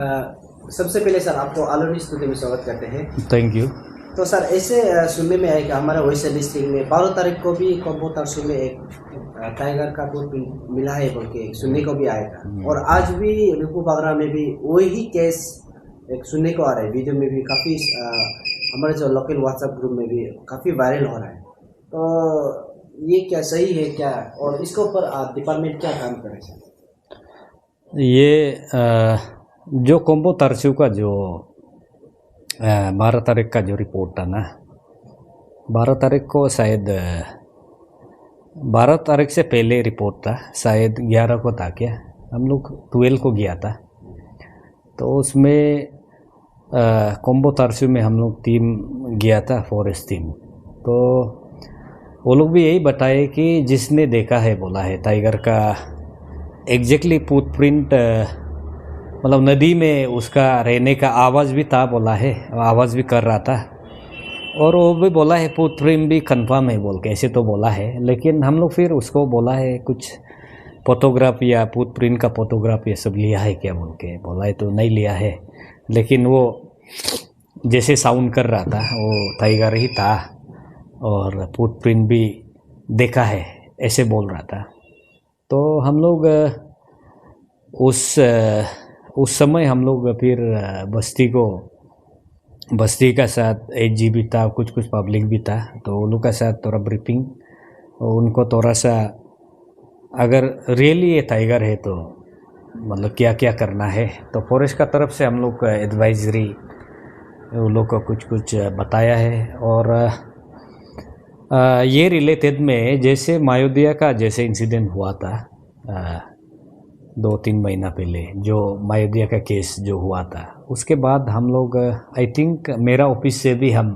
अ, सबसे पहले सर आपको आलोनी स्टूडियो में स्वागत करते हैं। Thank you. तो सर ऐसे सुनने में आया कि हमारा वेस्ट डिस्ट्रिक्ट में 12 तारीख को भी कोम्बो तरसू में एक टाइगर का बूथ मिला है बोल के सुनने को भी आया था, और आज भी रिपू बागरा में भी वही केस एक सुनने को आ रहा है। वीडियो में भी काफ़ी हमारे जो लोकल व्हाट्सएप ग्रुप में भी काफ़ी वायरल हो रहा है। तो ये क्या सही है क्या, और इसके ऊपर डिपार्टमेंट क्या काम करे सर? ये जो कोम्बो तरसू का जो 12 तारीख का जो रिपोर्ट था ना, 12 तारीख को शायद 12 तारीख से पहले रिपोर्ट था, शायद 11 को था क्या, हम लोग 12 को गया था। तो उसमें कोम्बो तरसू में हम लोग टीम गया था, फॉरेस्ट टीम। तो वो लोग भी यही बताए कि जिसने देखा है बोला है टाइगर का एग्जैक्टली फुटप्रिंट, मतलब नदी में उसका रहने का आवाज़ भी था बोला है, आवाज़ भी कर रहा था। और वो भी बोला है फुटप्रिंट भी कंफर्म है बोल के, ऐसे तो बोला है। लेकिन हम लोग फिर उसको बोला है कुछ फोटोग्राफ या फुटप्रिंट का फोटोग्राफ ये सब लिया है क्या बोल के, बोला है तो नहीं लिया है। लेकिन वो जैसे साउंड कर रहा था वो टाइगर ही था, और फुटप्रिंट भी देखा है ऐसे बोल रहा था। तो हम लोग उस समय हम लोग फिर बस्ती का साथ एजी भी था, कुछ पब्लिक भी था। तो उन लोग का साथ थोड़ा ब्रीफिंग, उनको थोड़ा सा अगर रियली ये टाइगर है तो मतलब क्या क्या करना है। तो फॉरेस्ट का तरफ से हम लोग का एडवाइजरी उन लोग को कुछ बताया है। और ये रिलेटेड में जैसे मायोदिया का जैसे इंसिडेंट हुआ था 2-3 महीना पहले, जो मायोदिया का केस जो हुआ था, उसके बाद हम लोग आई थिंक मेरा ऑफिस से भी हम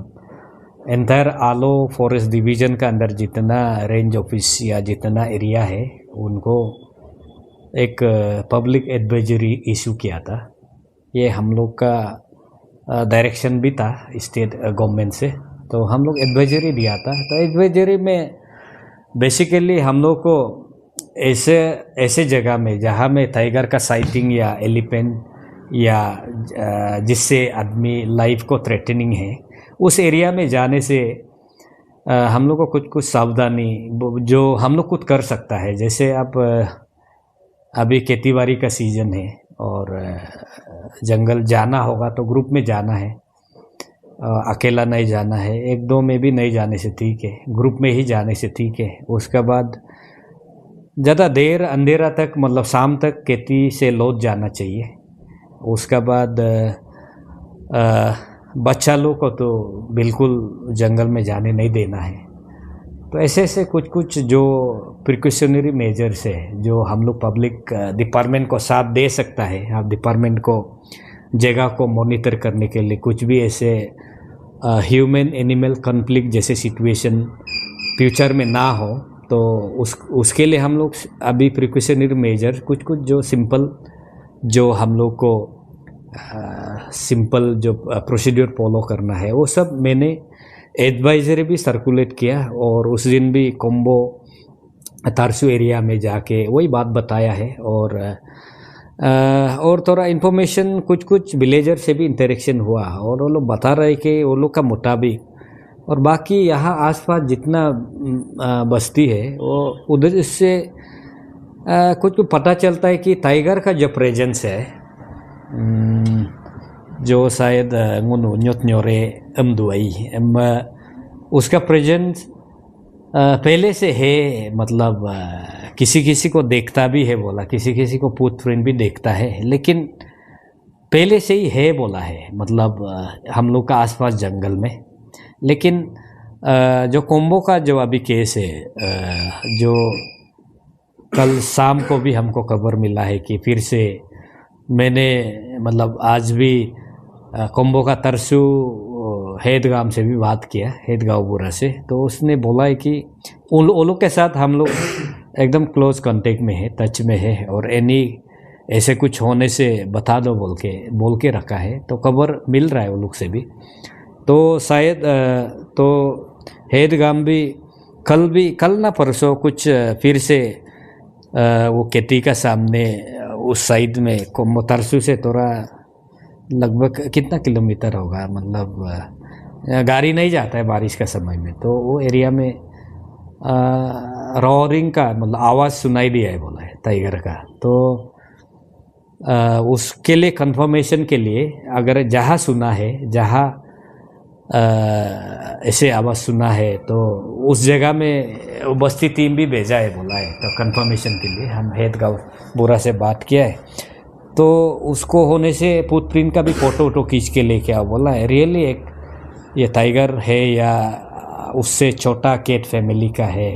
एंटायर आलो फॉरेस्ट डिवीज़न का अंदर जितना रेंज ऑफिस या जितना एरिया है उनको एक पब्लिक एडवाइजरी इशू किया था। ये हम लोग का डायरेक्शन भी था स्टेट गवर्नमेंट से। तो हम लोग एडवाइजरी दिया था। तो एडवाइजरी में बेसिकली हम लोग को ऐसे जगह में जहाँ में टाइगर का साइटिंग या एलिफेंट या जिससे आदमी लाइफ को थ्रेटनिंग है, उस एरिया में जाने से हम लोग को कुछ सावधानी जो हम लोग खुद कर सकता है। जैसे आप अभी खेती बाड़ी का सीज़न है और जंगल जाना होगा तो ग्रुप में जाना है, अकेला नहीं जाना है। 1-2 में भी नहीं जाने से ठीक है, ग्रुप में ही जाने से ठीक है। उसके बाद ज़्यादा देर अंधेरा तक मतलब शाम तक खेती से लौट जाना चाहिए। उसके बाद बच्चा लोग को तो बिल्कुल जंगल में जाने नहीं देना है। तो ऐसे कुछ जो प्रिकॉशनरी मेजर्स है जो हम लोग पब्लिक डिपार्टमेंट को साथ दे सकता है। आप डिपार्टमेंट को जगह को मॉनिटर करने के लिए कुछ भी ऐसे ह्यूमन एनिमल कॉन्फ्लिक्ट जैसे सिचुएशन फ्यूचर में ना हो, तो उसके लिए हम लोग अभी प्रिकॉशनरी मेजर कुछ जो सिंपल जो हम लोग को सिंपल जो प्रोसीड्यूर फॉलो करना है वो सब मैंने एडवाइजरी भी सर्कुलेट किया। और उस दिन भी कोम्बो तरसू एरिया में जाके वही बात बताया है। और थोड़ा इन्फॉर्मेशन कुछ विलेजर से भी इंटरेक्शन हुआ, और वो लोग बता रहे कि वो लोग का मुताबिक और बाकी यहाँ आसपास जितना बस्ती है वो उधर से कुछ पता चलता है कि टाइगर का जो प्रेजेंस है जो शायद न्योरे अमदुआई उसका प्रेजेंस पहले से है। मतलब किसी को देखता भी है बोला, किसी को फुटप्रिंट भी देखता है, लेकिन पहले से ही है बोला है, मतलब हम लोग का आसपास जंगल में। लेकिन जो कोम्बो का जो अभी केस है, जो कल शाम को भी हमको खबर मिला है कि फिर से मैंने मतलब आज भी कोम्बो का तरसू हेदगाम से भी बात किया, हेदगांव बुरा से। तो उसने बोला है कि उन लोग के साथ हम लोग एकदम क्लोज कांटेक्ट में है, टच में है, और ऐसे कुछ होने से बता दो बोल के रखा है। तो खबर मिल रहा है वो लोग से भी। तो शायद तो हेदगाम भी कल ना परसों कुछ फिर से वो खेती का सामने उस साइड में कोम्बो तरसू से थोड़ा लगभग कितना किलोमीटर होगा, मतलब गाड़ी नहीं जाता है बारिश का समय में, तो वो एरिया में रॉरिंग का मतलब आवाज़ सुनाई दिया है बोला है टाइगर का। तो उसके लिए कंफर्मेशन के लिए अगर जहाँ सुना है, जहाँ ऐसे आवाज़ सुना है, तो उस जगह में बस्ती टीम भी भेजा है बोला है। तो कंफर्मेशन के लिए हम हेड गाँव बुरा से बात किया है, तो उसको होने से फुटप्रिंट का भी फोटो वोटो खींच के लेके आओ बोला है। रियली एक ये टाइगर है या उससे छोटा कैट फैमिली का है,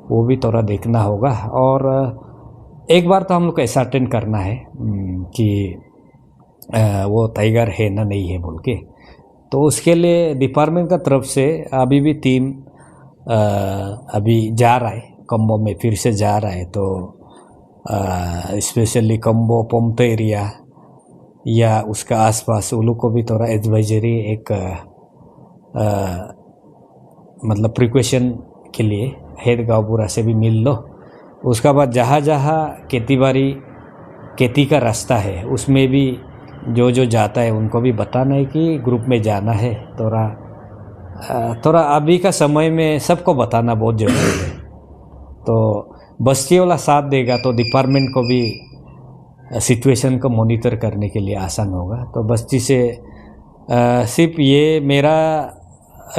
वो भी थोड़ा देखना होगा। और एक बार तो हम लोग को ऐसा अटेंड करना है कि वो टाइगर है ना नहीं है बोल के। तो उसके लिए डिपार्टमेंट का तरफ से अभी भी टीम अभी जा रहा है कम्बो में, फिर से जा रहा है। तो स्पेशली कम्बो पोम्तो एरिया या उसका आसपास उन लोग को भी थोड़ा एडवाइजरी एक मतलब प्रिकॉशन के लिए हेड गाँव पूरा से भी मिल लो। उसका बाद जहाँ जहाँ खेती का रास्ता है उसमें भी जो जाता है उनको भी बताना है कि ग्रुप में जाना है। थोड़ा अभी का समय में सबको बताना बहुत जरूरी है। तो बस्ती वाला साथ देगा तो डिपार्टमेंट को भी सिचुएशन को मॉनिटर करने के लिए आसान होगा। तो बस्ती से सिर्फ ये मेरा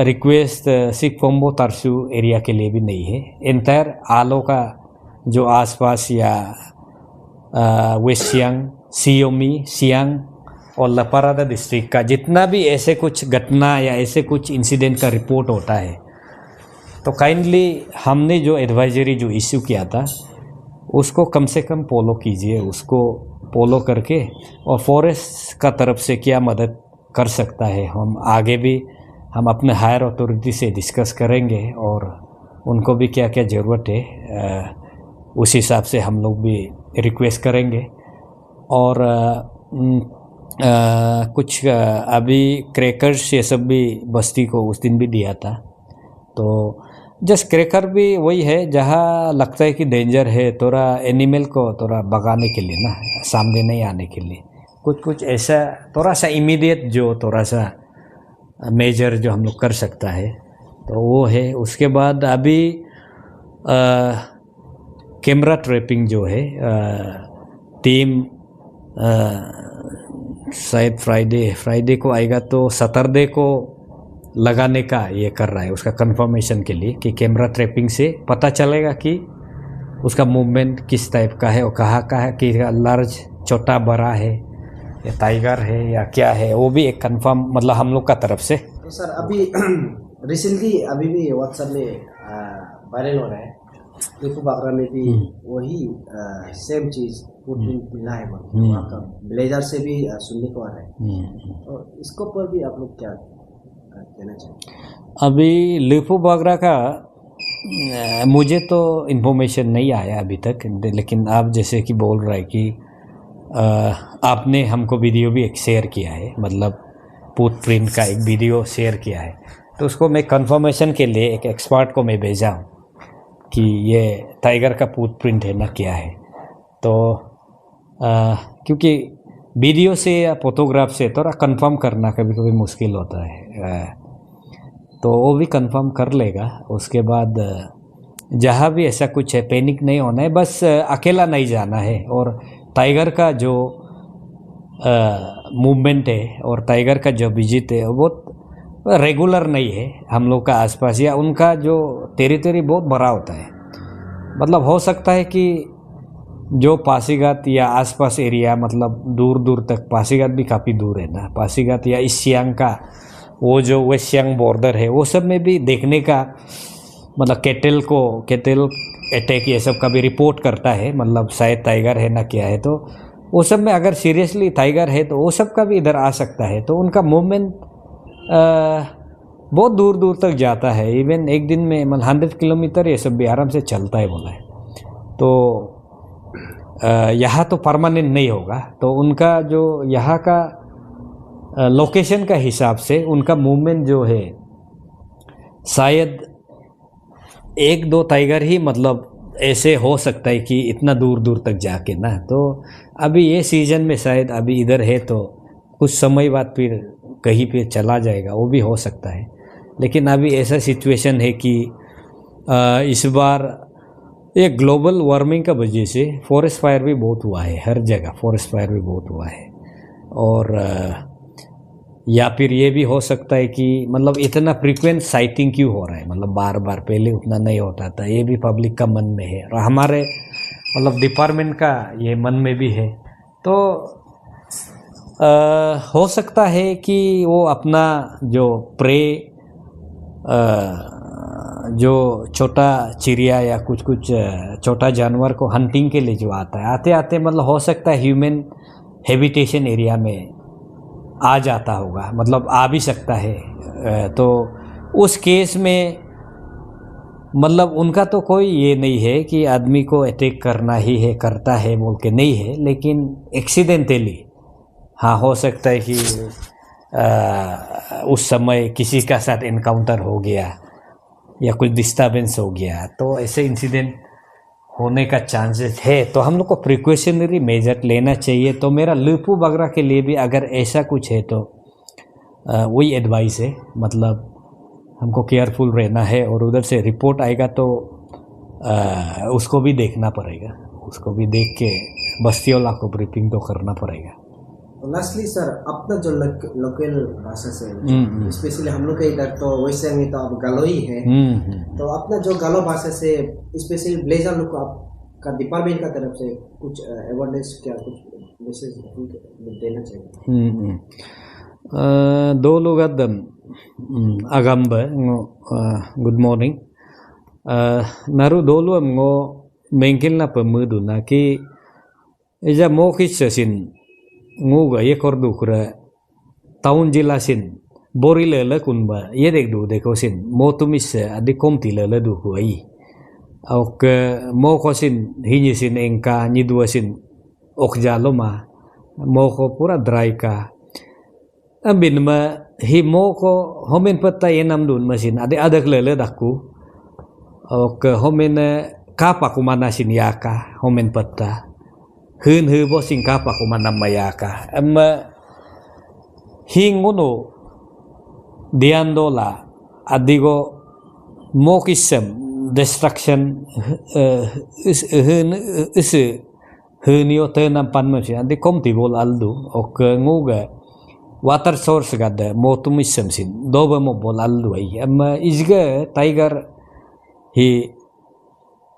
रिक्वेस्ट सिर्फ कोम्बो तारसू एरिया के लिए भी नहीं है, एंटायर आलो का जो आसपास या वेस्ट सियांग, सियोमी, सियांग और लपारादा डिस्ट्रिक्ट का जितना भी ऐसे कुछ घटना या ऐसे कुछ इंसिडेंट का रिपोर्ट होता है, तो काइंडली हमने जो एडवाइजरी जो इश्यू किया था उसको कम से कम फॉलो कीजिए। उसको फॉलो करके और फॉरेस्ट का तरफ से क्या मदद कर सकता है हम आगे भी हम अपने हायर अथॉरिटी से डिस्कस करेंगे और उनको भी क्या क्या ज़रूरत है उस हिसाब से हम लोग भी रिक्वेस्ट करेंगे। और कुछ अभी क्रैकर्स ये सब भी बस्ती को उस दिन भी दिया था। तो जस्ट क्रैकर भी वही है जहाँ लगता है कि डेंजर है, थोड़ा एनिमल को थोड़ा भगाने के लिए ना, सामने नहीं आने के लिए कुछ ऐसा थोड़ा सा इमीडिएट जो थोड़ा सा मेजर जो हम लोग कर सकता है तो वो है। उसके बाद अभी कैमरा ट्रैपिंग जो है टीम शायद फ्राइडे को आएगा, तो सैटरडे को लगाने का ये कर रहा है उसका कंफर्मेशन के लिए कि कैमरा ट्रैपिंग से पता चलेगा कि उसका मूवमेंट किस टाइप का है और कहाँ का है, कि लार्ज छोटा बड़ा है या टाइगर है या क्या है, वो भी एक कंफर्म मतलब हम लोग का तरफ से। तो सर अभी रिसेंटली अभी भी व्हाट्सएप में वायरल हो रहा है, लिपू बागरा में भी वही सेम चीज़ फुटप्रिंट मिला है, वहाँ का ब्लेजर से भी सुनने को आ रहा है। तो इसको पर भी आप लोग क्या कहना चाहिए? अभी लिपू बागरा का मुझे तो इन्फॉर्मेशन नहीं आया अभी तक, लेकिन आप जैसे कि बोल रहा है कि आपने हमको वीडियो भी एक शेयर किया है, मतलब फुटप्रिंट का एक वीडियो शेयर किया है, तो उसको मैं कंफर्मेशन के लिए एक एक्सपर्ट को मैं भेजा हूँ कि ये टाइगर का फुटप्रिंट है ना क्या है। तो क्योंकि वीडियो से या फोटोग्राफ से थोड़ा कंफर्म करना कभी कभी मुश्किल होता है, तो वो भी कंफर्म कर लेगा। उसके बाद जहाँ भी ऐसा कुछ है पैनिक नहीं होना है, बस अकेला नहीं जाना है। और टाइगर का जो मूवमेंट है और टाइगर का जो विजिट है वो बहुत रेगुलर नहीं है हम लोग का आसपास, या उनका जो टेरिटरी बहुत बड़ा होता है। मतलब हो सकता है कि जो पासीघाट या आसपास एरिया मतलब दूर दूर तक, पासीघाट भी काफ़ी दूर है ना, पासीघाट या ईस्ट सियांग का वो जो वेस्ट सियांग बॉर्डर है वो सब में भी देखने का मतलब कैटल अटैक ये सब का भी रिपोर्ट करता है, मतलब शायद टाइगर है ना क्या है। तो वो सब में अगर सीरियसली टाइगर है तो वो सब का भी इधर आ सकता है। तो उनका मूवमेंट बहुत दूर दूर तक जाता है, इवन एक दिन में मतलब 100 किलोमीटर ये सब भी आराम से चलता है बोला है। तो यहाँ तो परमानेंट नहीं होगा, तो उनका जो यहाँ का लोकेशन का हिसाब से उनका मूवमेंट जो है शायद 1-2 टाइगर ही मतलब ऐसे हो सकता है कि इतना दूर दूर तक जाके ना। तो अभी ये सीज़न में शायद अभी इधर है तो कुछ समय बाद फिर कहीं पे चला जाएगा, वो भी हो सकता है। लेकिन अभी ऐसा सिचुएशन है कि इस बार ये ग्लोबल वार्मिंग का वजह से फॉरेस्ट फायर भी बहुत हुआ है, हर जगह फॉरेस्ट फायर भी बहुत हुआ है। और या फिर ये भी हो सकता है कि मतलब इतना फ्रीक्वेंट साइटिंग क्यों हो रहा है, मतलब बार बार, पहले उतना नहीं होता था। ये भी पब्लिक का मन में है और हमारे मतलब डिपार्टमेंट का ये मन में भी है। तो हो सकता है कि वो अपना जो प्रे जो छोटा चिड़िया या कुछ छोटा जानवर को हंटिंग के लिए जो आता है, आते आते मतलब हो सकता है ह्यूमन हैबिटेशन एरिया में आ जाता होगा, मतलब आ भी सकता है। तो उस केस में मतलब उनका तो कोई ये नहीं है कि आदमी को अटैक करना ही है, करता है बोल के नहीं है, लेकिन एक्सीडेंटली हाँ हो सकता है कि उस समय किसी का साथ एनकाउंटर हो गया या कुछ डिस्टर्बेंस हो गया, तो ऐसे इंसिडेंट होने का चांसेस है। तो हम लोग को प्रिकॉशनरी मेजर लेना चाहिए। तो मेरा लिपू बगरा के लिए भी अगर ऐसा कुछ है तो वही एडवाइस है, मतलब हमको केयरफुल रहना है। और उधर से रिपोर्ट आएगा तो उसको भी देखना पड़ेगा, उसको भी देख के बस्ती वाला को ब्रीफिंग तो करना पड़ेगा। लास्टली सर, अपना जो लोकल भाषा से स्पेशली हम लोग के इधर तो वैसे में तो अब गालो ही है, तो अपना जो गालो भाषा से स्पेशली ब्लेजर लोग को आपका डिपार्टमेंट का तरफ से कुछ अवेयरनेस क्या कुछ मैसेज देना चाहिए? दो लोग अदम अगम्ब गुड मॉर्निंग नारू दो लोग मो मेंकिल ना पमुदु ना कि इजा मोकिस सिन nguga ye kordu kura tahun jilasin bori lele kunba ye dek du deko sin motumis adi komti lele du kuai ok mo ko sin hinyi sin engka nyidua sin okja loma mo ko pura dry ka ambin ma hi mo ko homen pata yenam dun masin adi adak lele dakku ok homen kapa kumana sin yaka homen pata hun hu bo singka pa ko manam mayaka amma hingono diandola adigo mokisem destruction is hunio tenam panmasi adi komti bol aldu ok nguga water source gada motumisem sin doba mo bol aldu ai amma isga tiger hi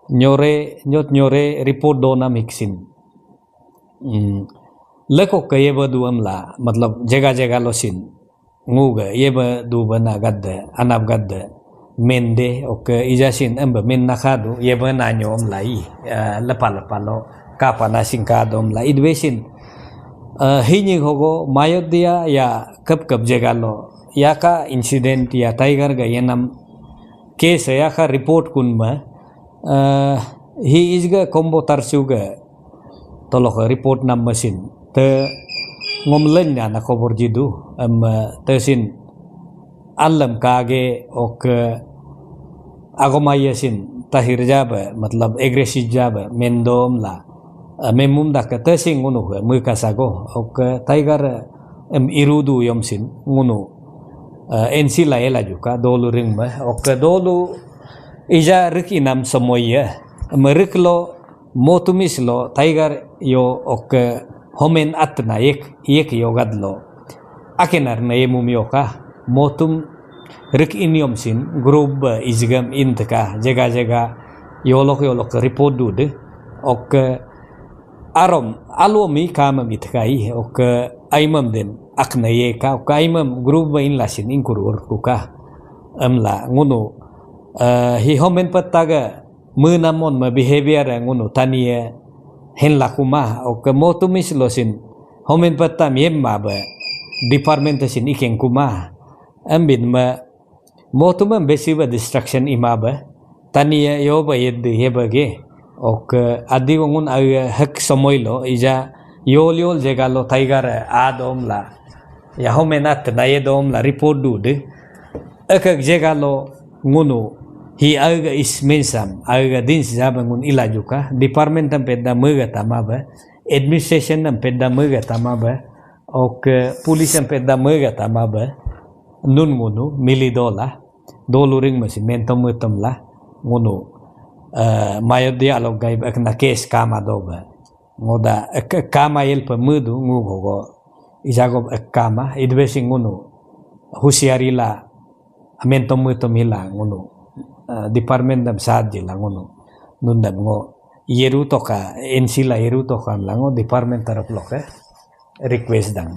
nyore report dona mixin लको के ये बदु अमला मतलब जगह जगह लोसिन nguga ये बदु बना गद्द अनाब गद्द मेंदे okay इजासिन अम्ब main नखादु ये बना न्योम लाई लपा लपा लो कापा नासिन का दोम ला इडवेसिन हिनी होगो मायोदिया या कब कब जगह लो या का इंसिडेंट या टाइगर का ये नाम केस या का रिपोर्ट कुनमा ही इसगा combo तरसुगा tolok report nam mesin te ngomlen na khobor jidu te sin alam kage ok agomaya sin tahir jaba मतलब aggressive jaba mendom la memum da ka te sing ngunu mu kasago ok tiger irudu yom sin ngunu ensi la ela juga dolu ring ma ok dolu ija rikinam semoya meriklo motumis lo tiger yo ok homen atna ek yogad lo akenar na yemum yoka motum rik inyom sin group izgam intka jaga yolok report dude ok arom alomi kama mitkai ok aimam den akna yeka ok aimam group in lasin inkurur kuka amla ngunu hi homen pataga menamon ma behavior ngono tania hen lakuma ok motumis losin homen patam yemma ba department sin iken kuma ambin ma motumam besiba distraction imaba tania yoba yed hebage ok adi ngun hak samoilo ija yol jegalo tiger adom la ya homenat na yedom la report dude ek jegalo ngono hi aga ismensam aga din sabangun ilajuka department tam pedda muga tamaba administration tam pedda muga tamaba Och polisen pedda mögata mabe nun ngunu milidola doluring masi mentom mutom la ngunu mayodya alog gai na case kama doba ngoda kama yelpa mudu ngugo isago kama idbesi ngunu husiarila mentom mutom hila ngunu department dam sadji la ngunu nundam ngo yeru toka ensila yeru toka lango department tarap loke request dang